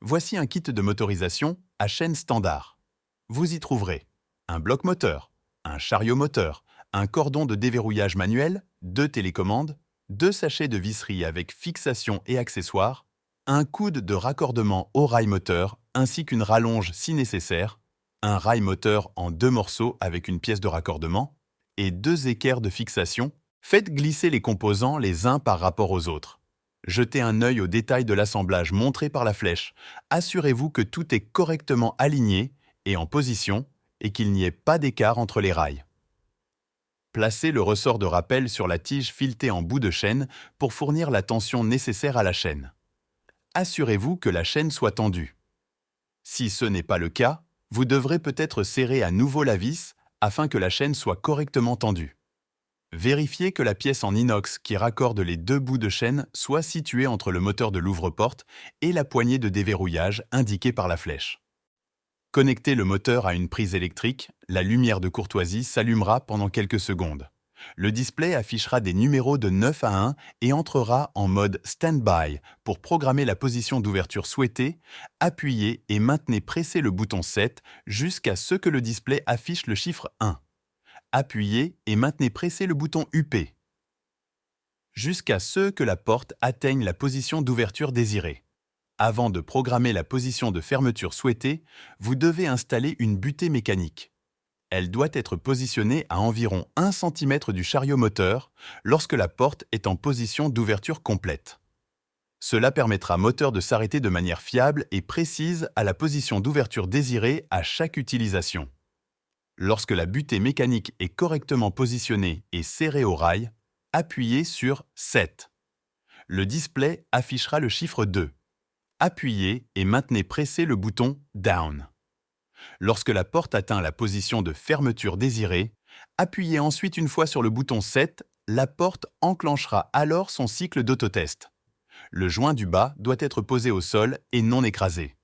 Voici un kit de motorisation à chaîne standard. Vous y trouverez un bloc moteur, un chariot moteur, un cordon de déverrouillage manuel, deux télécommandes, deux sachets de visserie avec fixation et accessoires, un coude de raccordement au rail moteur ainsi qu'une rallonge si nécessaire, un rail moteur en deux morceaux avec une pièce de raccordement et deux équerres de fixation. Faites glisser les composants les uns par rapport aux autres. Jetez un œil aux détails de l'assemblage montré par la flèche. Assurez-vous que tout est correctement aligné et en position et qu'il n'y ait pas d'écart entre les rails. Placez le ressort de rappel sur la tige filetée en bout de chaîne pour fournir la tension nécessaire à la chaîne. Assurez-vous que la chaîne soit tendue. Si ce n'est pas le cas, vous devrez peut-être serrer à nouveau la vis afin que la chaîne soit correctement tendue. Vérifiez que la pièce en inox qui raccorde les deux bouts de chaîne soit située entre le moteur de l'ouvre-porte et la poignée de déverrouillage indiquée par la flèche. Connectez le moteur à une prise électrique, la lumière de courtoisie s'allumera pendant quelques secondes. Le display affichera des numéros de 9 à 1 et entrera en mode Stand-by pour programmer la position d'ouverture souhaitée. Appuyez et maintenez pressé le bouton 7 jusqu'à ce que le display affiche le chiffre 1. Appuyez et maintenez pressé le bouton UP jusqu'à ce que la porte atteigne la position d'ouverture désirée. Avant de programmer la position de fermeture souhaitée, vous devez installer une butée mécanique. Elle doit être positionnée à environ 1 cm du chariot moteur lorsque la porte est en position d'ouverture complète. Cela permettra au moteur de s'arrêter de manière fiable et précise à la position d'ouverture désirée à chaque utilisation. Lorsque la butée mécanique est correctement positionnée et serrée au rail, appuyez sur 7. Le display affichera le chiffre 2. Appuyez et maintenez pressé le bouton Down. Lorsque la porte atteint la position de fermeture désirée, appuyez ensuite une fois sur le bouton 7, la porte enclenchera alors son cycle d'autotest. Le joint du bas doit être posé au sol et non écrasé.